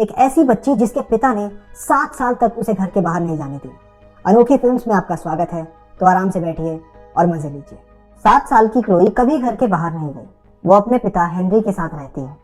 एक ऐसी बच्ची जिसके पिता ने 7 साल तक उसे घर के बाहर नहीं जाने दिया। अनोखी फिल्म्स में आपका स्वागत है, तो आराम से बैठिए और मजे लीजिए। 7 साल की क्लोई कभी घर के बाहर नहीं गई। वो अपने पिता हेनरी के साथ रहती है।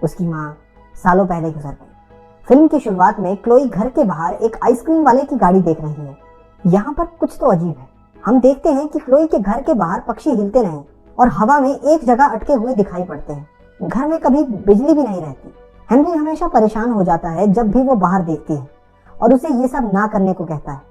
उसकी माँ सालों पहले गुजर गई। फिल्म की शुरुआत में क्लोई घर के बाहर एक आइसक्रीम वाले की गाड़ी देख रही है। यहाँ पर कुछ तो अजीब है। हम देखते हैं कि क्लोई के घर के बाहर पक्षी हिलते नहीं और हवा में एक जगह अटके हुए दिखाई पड़ते हैं। घर में कभी बिजली भी नहीं रहती। हेनरी हमेशा परेशान हो जाता है जब भी वो बाहर देखती है और उसे ये सब ना करने को कहता है।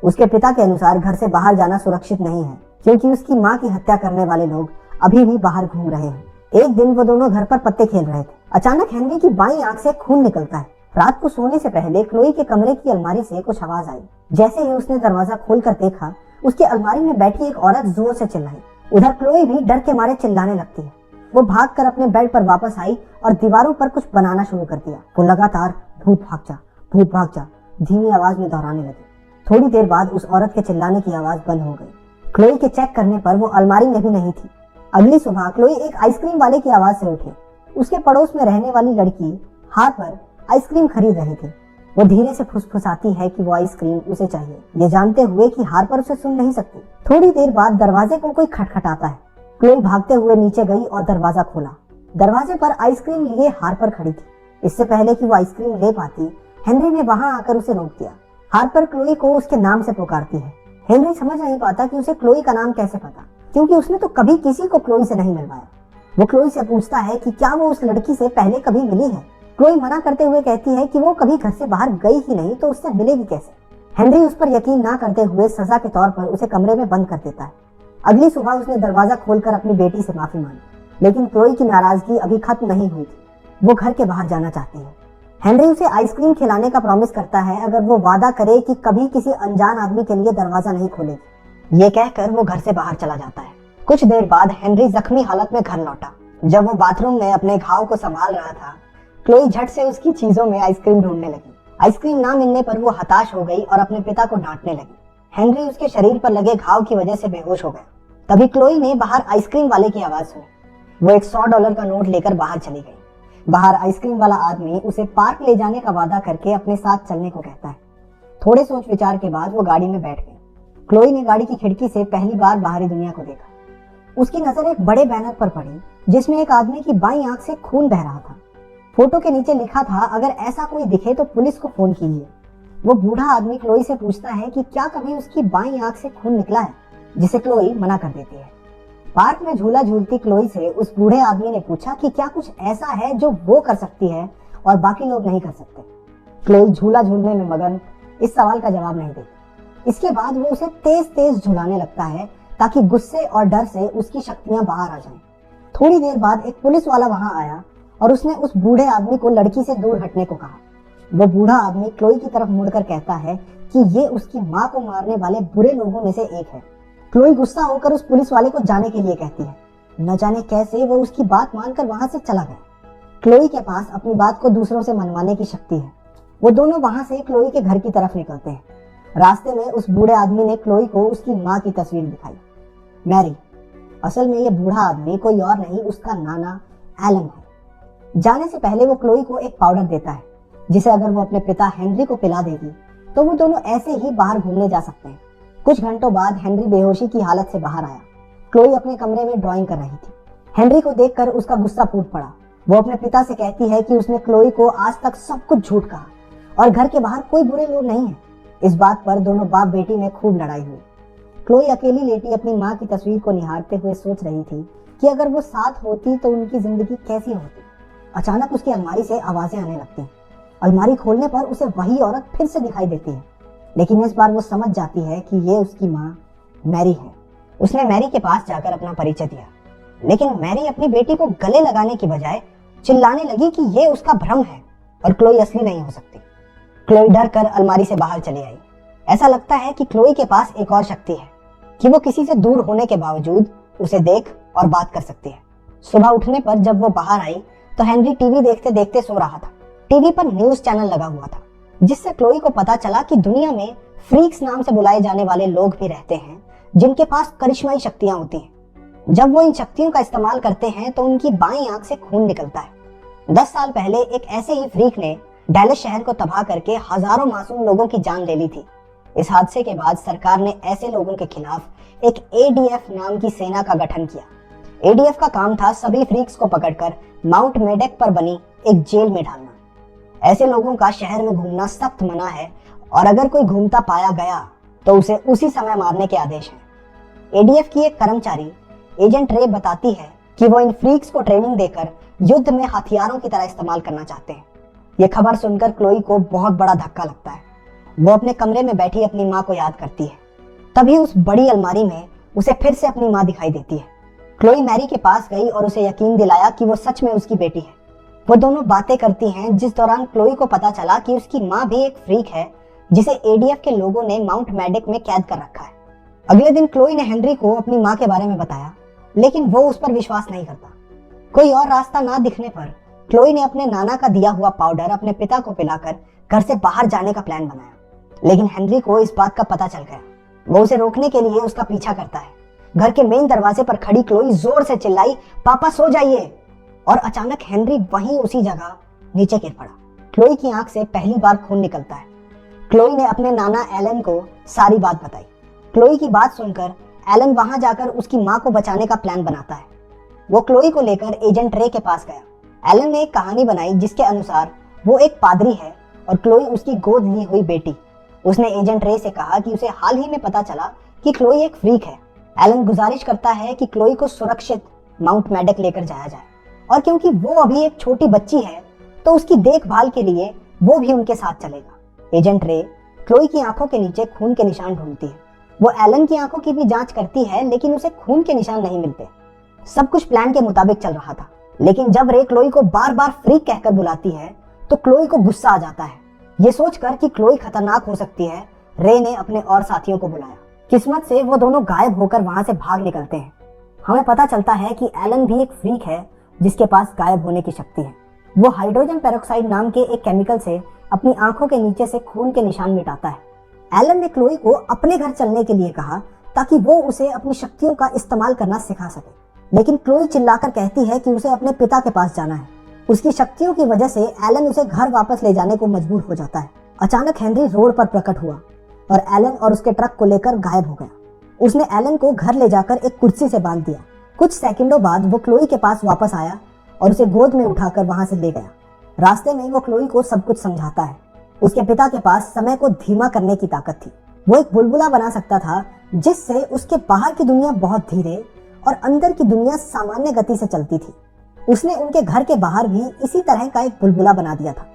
उसके पिता के अनुसार घर से बाहर जाना सुरक्षित नहीं है, क्योंकि उसकी माँ की हत्या करने वाले लोग अभी भी बाहर घूम रहे हैं। एक दिन वो दोनों घर पर पत्ते खेल रहे थे। अचानक हेनरी की बाईं आंख से खून निकलता है। रात को सोने से पहले क्लोई के कमरे की अलमारी से कुछ आवाज आई। जैसे ही उसने दरवाजा खोलकर देखा, उसकी अलमारी में बैठी एक औरत जोर से चिल्लाई। उधर क्लोई भी डर के मारे चिल्लाने लगती है। वो भागकर अपने बेड पर वापस आई और दीवारों पर कुछ बनाना शुरू कर दिया। वो लगातार भूत भाग जा धीमी आवाज में दोहराने लगी। थोड़ी देर बाद उस औरत के चिल्लाने की आवाज बंद हो गई। क्लोई के चेक करने पर वो अलमारी में भी नहीं थी। अगली सुबह क्लोई एक आइसक्रीम वाले की आवाज से उठी। उसके पड़ोस में रहने वाली लड़की हार्पर आइसक्रीम खरीद रही थी। वो धीरे से फुसफुसाती है कि वो आइसक्रीम उसे चाहिए, ये जानते हुए कि हार्पर उसे सुन नहीं सकती। थोड़ी देर बाद दरवाजे को कोई खटखटाता है। क्लोई भागते हुए नीचे गई और दरवाजा खोला। दरवाजे पर आइसक्रीम लिए हार्पर खड़ी थी। इससे पहले कि वो आइसक्रीम ले पाती, हेनरी ने वहां आकर उसे रोक दिया। हार्पर क्लोई को उसके नाम से पुकारती है। हेनरी समझ नहीं पाता कि उसे क्लोई का नाम कैसे पता, क्योंकि उसने तो कभी किसी को क्लोई से नहीं मिलवाया। वो क्लोई से पूछता है कि क्या वो उस लड़की से पहले कभी मिली है। क्लोई मना करते हुए कहती है कि वो कभी घर से बाहर गई ही नहीं, तो उससे मिलेगी कैसे। हेनरी उस पर यकीन ना करते हुए सजा के तौर पर उसे कमरे में बंद कर देता है। अगली सुबह उसने दरवाजा खोलकर अपनी बेटी से माफी मांगी, लेकिन क्लोई की नाराजगी अभी खत्म नहीं हुई थी। वो घर के बाहर जाना चाहती है। हेनरी उसे आइसक्रीम खिलाने का प्रॉमिस करता है अगर वो वादा करे कि कभी किसी अनजान आदमी के लिए दरवाजा नहीं खोलेगी। ये कहकर वो घर से बाहर चला जाता है। कुछ देर बाद हेनरी जख्मी हालत में घर लौटा। जब वो बाथरूम में अपने घाव को संभाल रहा था, क्लोई झट से उसकी चीजों में आइसक्रीम ढूंढने लगी। आइसक्रीम ना मिलने पर वो हताश हो गई और अपने पिता को डांटने लगी। हेनरी उसके शरीर पर लगे घाव की वजह से बेहोश हो गया। तभी क्लोई ने बाहर आइसक्रीम वाले की आवाज सुनी। वो एक $100 का नोट लेकर बाहर चली गई। बाहर आइसक्रीम वाला आदमी उसे पार्क ले जाने का वादा करके अपने साथ चलने को कहता है। थोड़े सोच विचार के बाद वो गाड़ी में बैठ गई। क्लोई ने गाड़ी की खिड़की से पहली बार बाहरी दुनिया को देखा। उसकी नजर एक बड़े बैनर पर पड़ी, जिसमें एक आदमी की बाईं आंख से खून बह रहा था। फोटो के नीचे लिखा था, अगर ऐसा कोई दिखे तो पुलिस को फोन कीजिए। वो बूढ़ा आदमी क्लोई से पूछता है कि क्या कभी उसकी बाईं आंख से खून निकला है, जिसे क्लोई मना कर देती है। पार्क में झूला झूलती क्लोई से उस बूढ़े आदमी ने पूछा कि क्या कुछ ऐसा है जो वो कर सकती है और बाकी लोग नहीं कर सकते। क्लोई झूला झूलने में मगन इस सवाल का जवाब नहीं देती। इसके बाद वो उसे तेज तेज झुलाने लगता है ताकि गुस्से और डर से उसकी शक्तियां बाहर आ जाएं। थोड़ी देर बाद एक पुलिस वाला वहां आया और उसने उस बूढ़े आदमी को लड़की से दूर हटने को कहा। वो बूढ़ा आदमी क्लोई की तरफ मुड़कर कहता है कि ये उसकी माँ को मारने वाले बुरे लोगों में से एक है। क्लोई गुस्सा होकर उस पुलिस वाले को जाने के लिए कहती है। न जाने कैसे वो उसकी बात मानकर वहां से चला गया। क्लोई के पास अपनी बात को दूसरों से मनवाने की शक्ति है। वो दोनों वहां से क्लोई के घर की तरफ निकलते हैं। रास्ते में उस बूढ़े आदमी ने क्लोई को उसकी माँ की तस्वीर दिखाई, मैरी। असल में ये बूढ़ा आदमी कोई और नहीं, उसका नाना एलन है। जाने से पहले वो क्लोई को एक पाउडर देता है, जिसे अगर वो अपने पिता हेनरी को पिला देगी तो वो दोनों ऐसे ही बाहर घूमने जा सकते हैं। कुछ घंटों बाद हेनरी बेहोशी की हालत से बाहर आया। क्लोई अपने कमरे में ड्राइंग कर रही थी। हेनरी को देखकर उसका गुस्सा फूट पड़ा। वो अपने पिता से कहती है कि उसने क्लोई को आज तक सब कुछ झूठ कहा और घर के बाहर कोई बुरे लोग नहीं है। इस बात पर दोनों बाप बेटी में खूब लड़ाई हुई। क्लोई अकेली लेटी अपनी माँ की तस्वीर को निहारते हुए सोच रही थी कि अगर वो साथ होती तो उनकी जिंदगी कैसी होती। अचानक उसकी अलमारी से आवाजें आने लगती हैं। अलमारी खोलने पर उसे वही औरत फिर से दिखाई देती है, लेकिन इस बार वो समझ जाती है कि ये उसकी माँ मैरी है। उसने मैरी के पास जाकर अपना परिचय दिया, लेकिन मैरी अपनी बेटी को गले लगाने की बजाय चिल्लाने लगी कि ये उसका भ्रम है और क्लोई असली नहीं हो सकती। क्लोई डर कर अलमारी से बाहर चली आई। ऐसा लगता है कि क्लोई के पास एक और शक्ति है कि वो किसी से दूर होने के बावजूद उसे देख और बात कर सकती है। सुबह उठने पर जब वो बाहर आई तो हेनरी टीवी देखते देखते सो रहा था। टीवी पर न्यूज चैनल लगा हुआ था, जिससे क्लोई को पता चला कि दुनिया में फ्रीक्स नाम से बुलाए जाने वाले लोग भी रहते हैं, जिनके पास करिश्माई शक्तियां होती हैं। जब वो इन शक्तियों का इस्तेमाल करते हैं तो उनकी बाईं आंख से खून निकलता है। 10 साल पहले एक ऐसे ही फ्रीक ने डैलस शहर को तबाह करके हजारों मासूम लोगों की जान ले ली थी। इस हादसे के बाद सरकार ने ऐसे लोगों के खिलाफ एक एडीएफ नाम की सेना का गठन किया। एडीएफ का काम था सभी फ्रीक्स को पकड़कर माउंट मेडेक पर बनी एक जेल में डालना। ऐसे लोगों का शहर में घूमना सख्त मना है और अगर कोई घूमता पाया गया तो उसे उसी समय मारने के आदेश हैं। एडीएफ की एक कर्मचारी एजेंट रे बताती है कि वो इन फ्रीक्स को ट्रेनिंग देकर युद्ध में हथियारों की तरह इस्तेमाल करना चाहते हैं। ये खबर सुनकर क्लोई को बहुत बड़ा धक्का लगता है। वो अपने कमरे में बैठी अपनी माँ को याद करती है। तभी उस बड़ी अलमारी में उसे फिर से अपनी माँ दिखाई देती है। क्लोई मैरी के पास गई और उसे यकीन दिलाया कि वो सच में उसकी बेटी है। वो दोनों बातें करती हैं, जिस दौरान क्लोई को पता चला कि उसकी माँ भी एक फ्रीक है जिसे एडीएफ के लोगों ने माउंट मेडेक में कैद कर रखा है। अगले दिन क्लोई ने हेनरी को अपनी माँ के बारे में बताया, लेकिन वो उस पर विश्वास नहीं करता। कोई और रास्ता ना दिखने पर क्लोई ने अपने नाना का दिया हुआ पाउडर अपने पिता को पिलाकर घर से बाहर जाने का प्लान बनाया, लेकिन हेनरी को इस बात का पता चल गया। वो उसे रोकने के लिए उसका पीछा करता है। घर के मेन दरवाजे पर खड़ी क्लोई जोर से चिल्लाई, पापा सो जाइए। और अचानक हेनरी वहीं उसी जगह नीचे गिर पड़ा। क्लोई की आंख से पहली बार खून निकलता है। क्लोई ने अपने नाना एलन को सारी बात बताई। क्लोई की बात सुनकर एलन वहां जाकर उसकी माँ को बचाने का प्लान बनाता है। वो क्लोई को लेकर एजेंट रे के पास गया। एलन ने एक कहानी बनाई जिसके अनुसार वो एक पादरी है और क्लोई उसकी गोद ली हुई बेटी। उसने एजेंट रे से कहा कि उसे हाल ही में पता चला कि क्लोई एक फ्रीक है। एलन गुजारिश करता है कि क्लोई को सुरक्षित माउंट मेडेक लेकर जाया जाए और क्योंकि वो अभी एक छोटी बच्ची है तो उसकी देखभाल के लिए वो भी उनके साथ चलेगा। एजेंट रे क्लोई की आंखों के नीचे खून के निशान ढूंढती है। वो एलन की आंखों की भी जांच करती है, लेकिन उसे खून के निशान नहीं मिलते। सब कुछ प्लान के मुताबिक चल रहा था, लेकिन जब रे क्लोई को बार बार फ्रीक कहकर बुलाती है तो क्लोई को गुस्सा आ जाता है। ये सोचकर कि क्लोई खतरनाक हो सकती है, रे ने अपने और साथियों को बुलाया। किस्मत से वो दोनों गायब होकर वहां से भाग निकलते हैं। हमें पता चलता है कि एलन भी एक फ्रीक है जिसके पास गायब होने की शक्ति है। वो हाइड्रोजन पेरोक्साइड नाम के एक केमिकल से अपनी आंखों के नीचे से खून के निशान मिटाता है। एलन ने क्लोई को अपने घर चलने के लिए कहा ताकि वो उसे अपनी शक्तियों का इस्तेमाल करना सिखा सके, लेकिन क्लोई चिल्लाकर कहती है कि उसे अपने पिता के पास जाना है। उसकी शक्तियों की वजह से एलन उसे घर वापस ले जाने को मजबूर हो जाता है। अचानक हेनरी रोड पर प्रकट हुआ और एलन और उसके ट्रक को लेकर गायब हो गया। उसने एलन को घर ले जाकर एक कुर्सी से बांध दिया। कुछ सेकंडों बाद वो क्लोई के पास वापस आया और उसे गोद में उठाकर वहां से ले गया। रास्ते में वो क्लोई को सब कुछ समझाता है। उसके पिता के पास समय को धीमा करने की ताकत थी। वो एक बुलबुला बना सकता था जिससे उसके बाहर की दुनिया बहुत धीरे और अंदर की दुनिया सामान्य गति से चलती थी। उसने उनके घर के बाहर भी इसी तरह का एक बुलबुला बना दिया था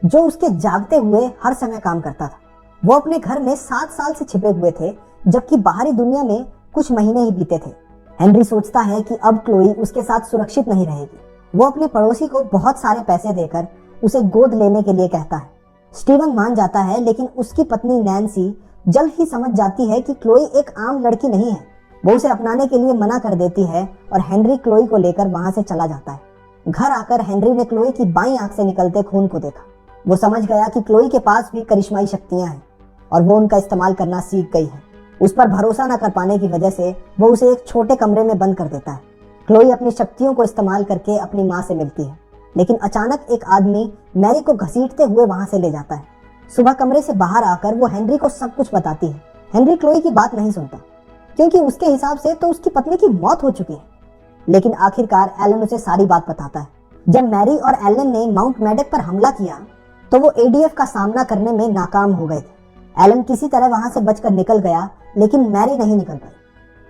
जो उसके जागते हुए हर समय काम करता था। वो अपने घर में 7 साल से छिपे हुए थे, जबकि बाहरी दुनिया में कुछ महीने ही बीते थे। हेनरी सोचता है कि अब क्लोई उसके साथ सुरक्षित नहीं रहेगी। वो अपने पड़ोसी को बहुत सारे पैसे देकर उसे गोद लेने के लिए कहता है। स्टीवन मान जाता है, लेकिन उसकी पत्नी नैन्सी जल्द ही समझ जाती है कि क्लोई एक आम लड़की नहीं है। वो उसे अपनाने के लिए मना कर देती है और हेनरी क्लोई को लेकर वहां से चला जाता है। घर आकर हेनरी ने क्लोई की बाईं आंख से निकलते खून को देखा। वो समझ गया कि क्लोई के पास भी करिश्माई शक्तियां हैं और वो उनका इस्तेमाल करना सीख गई है। उस पर भरोसा न कर पाने की वजह से वो उसे एक छोटे कमरे में बंद कर देता है। क्लोई अपनी शक्तियों को इस्तेमाल करके अपनी माँ से मिलती है, लेकिन अचानक एक आदमी मैरी को घसीटते हुए वहां से ले जाता है। सुबह कमरे से बाहर आकर वो हेनरी को सब कुछ बताती है। हेनरी क्लोई की बात नहीं सुनता, क्योंकि उसके हिसाब से तो उसकी पत्नी की मौत हो चुकी है। लेकिन आखिरकार एलन उसे सारी बात बताता है। जब मैरी और एलन ने माउंट मेडेक पर हमला किया तो वो एडीएफ का सामना करने में नाकाम हो गए थे। एलन किसी तरह वहां से बचकर निकल गया, लेकिन मैरी नहीं निकल पाई।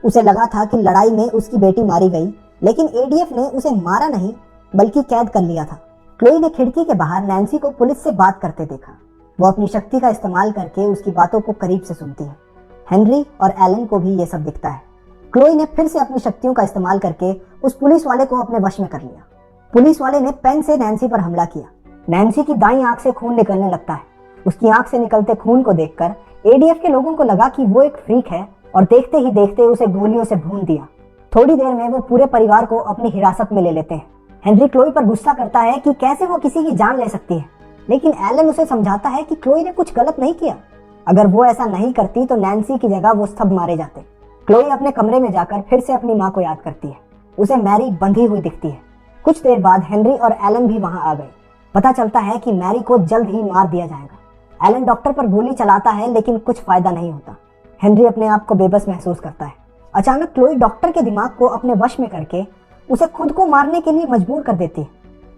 उसे लगा था कि लड़ाई में उसकी बेटी मारी गई, लेकिन एडीएफ ने उसे मारा नहीं बल्कि कैद कर लिया था। क्लोई ने खिड़की के बाहर नैन्सी को पुलिस से बात करते देखा। वो अपनी शक्ति का इस्तेमाल करके उसकी बातों को करीब से सुनती है। हेनरी और एलन को भी ये सब दिखता है। क्लोई ने फिर से अपनी शक्तियों का इस्तेमाल करके उस पुलिस वाले को अपने वश में कर लिया। पुलिस वाले ने पेन से नैन्सी पर हमला किया। नैन्सी की दाईं आंख से खून निकलने लगता है। उसकी आंख से निकलते खून को देखकर एडीएफ के लोगों को लगा कि वो एक फ्रीक है और देखते ही देखते उसे गोलियों से भून दिया। थोड़ी देर में वो पूरे परिवार को अपनी हिरासत में ले लेते हैं। हेनरी क्लोई पर गुस्सा करता है कि कैसे वो किसी की जान ले सकती है, लेकिन एलन उसे समझाता है कि क्लोई ने कुछ गलत नहीं किया। अगर वो ऐसा नहीं करती तो नैन्सी की जगह वो सब मारे जाते। क्लोई अपने कमरे में जाकर फिर से अपनी माँ को याद करती है। उसे मैरी बंधी हुई दिखती है। कुछ देर बाद हेनरी और एलन भी वहां आ गए। पता चलता है कि मैरी को जल्द ही मार दिया जाएगा। एलन डॉक्टर पर गोली चलाता है लेकिन कुछ फायदा नहीं होता। हेनरी अपने आप को बेबस महसूस करता है। अचानक क्लोई डॉक्टर के दिमाग को अपने वश में करके उसे खुद को मारने के लिए मजबूर कर देती है।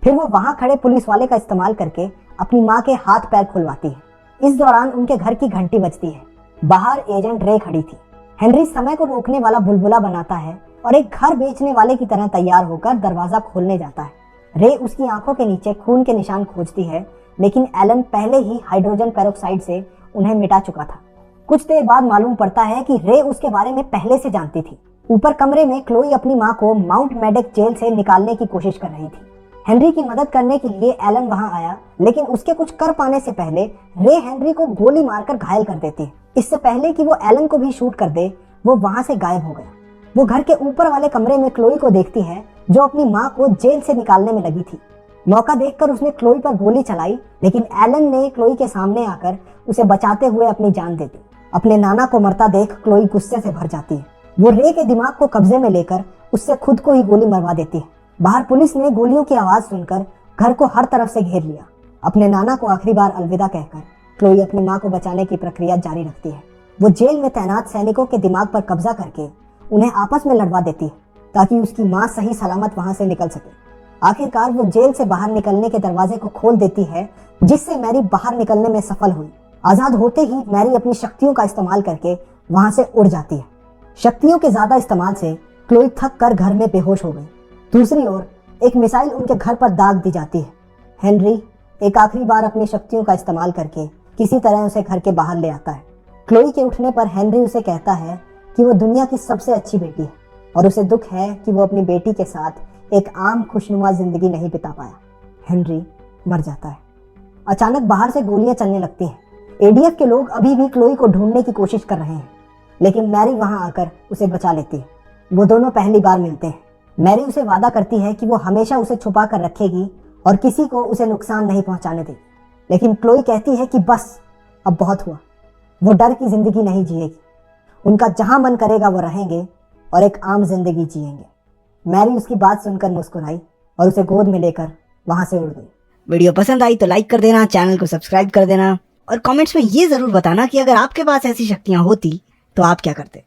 फिर वो वहां खड़े पुलिस वाले का इस्तेमाल करके अपनी माँ के हाथ पैर खुलवाती है। इस दौरान उनके घर की घंटी बजती है। बाहर एजेंट रे खड़ी थी। हेनरी समय को रोकने वाला बुलबुला बनाता है और एक घर बेचने वाले की तरह तैयार होकर दरवाजा खोलने जाता है। रे उसकी आंखों के नीचे खून के निशान खोजती है, लेकिन एलन पहले ही हाइड्रोजन पेरोक्साइड से उन्हें मिटा चुका था। कुछ देर बाद मालूम पड़ता है कि रे उसके बारे में पहले से जानती थी। ऊपर कमरे में क्लोई अपनी माँ को माउंट मेडेक जेल से निकालने की कोशिश कर रही थी। हेनरी की मदद करने के लिए एलन वहां आया, लेकिन उसके कुछ कर पाने से पहले रे हेनरी को गोली मारकर घायल कर देती है। इससे पहले कि वो एलन को भी शूट कर दे, वो वहां से गायब हो गया। वो घर के ऊपर वाले कमरे में क्लोई को देखती है, जो अपनी माँ को जेल से निकालने में लगी थी। मौका देखकर उसने क्लोई पर गोली चलाई, लेकिन एलन ने क्लोई के सामने आकर उसे बचाते हुए अपनी जान दे दी। अपने नाना को मरता देख क्लोई गुस्से से भर जाती है। वो रे के दिमाग को कब्जे में लेकर उससे खुद को ही गोली मरवा देती है। बाहर पुलिस ने गोलियों की आवाज सुनकर घर को हर तरफ से घेर लिया। अपने नाना को आखिरी बार अलविदा कहकर क्लोई अपनी माँ को बचाने की प्रक्रिया जारी रखती है। वो जेल में तैनात सैनिकों के दिमाग पर कब्जा करके उन्हें आपस में लड़वा देती है, ताकि उसकी माँ सही सलामत वहां से निकल सके। आखिरकार वो जेल से बाहर निकलने के दरवाजे को खोल देती है, जिससे मैरी बाहर निकलने में सफल हुई। आजाद होते ही मैरी अपनी शक्तियों का इस्तेमाल करके वहां से उड़ जाती है। शक्तियों के ज्यादा इस्तेमाल से क्लोई थक कर घर में बेहोश हो गई। दूसरी ओर एक मिसाइल उनके घर पर दाग दी जाती है। हेनरी एक आखिरी बार अपनी शक्तियों का इस्तेमाल करके किसी तरह उसे घर के बाहर ले आता है। क्लोई के उठने पर हेनरी उसे कहता है कि वो दुनिया की सबसे अच्छी बेटी है और उसे दुख है कि वो अपनी बेटी के साथ एक आम खुशनुमा जिंदगी नहीं बिता पाया। हेनरी मर जाता है। अचानक बाहर से गोलियां चलने लगती हैं। एडीएफ के लोग अभी भी क्लोई को ढूंढने की कोशिश कर रहे हैं, लेकिन मैरी वहां आकर उसे बचा लेती है। वो दोनों पहली बार मिलते हैं। मैरी उसे वादा करती है कि वो हमेशा उसे छुपा कर रखेगी और किसी को उसे नुकसान नहीं पहुंचाने देगी, लेकिन क्लोई कहती है कि बस अब बहुत हुआ। वो डर की जिंदगी नहीं जिएगी। उनका जहां मन करेगा वो रहेंगे और एक आम जिंदगी जिएंगे। मैरी उसकी बात सुनकर मुस्कुराई और उसे गोद में लेकर वहां से उड़ गई। वीडियो पसंद आई तो लाइक कर देना, चैनल को सब्सक्राइब कर देना और कमेंट्स में ये जरूर बताना कि अगर आपके पास ऐसी शक्तियां होती तो आप क्या करते।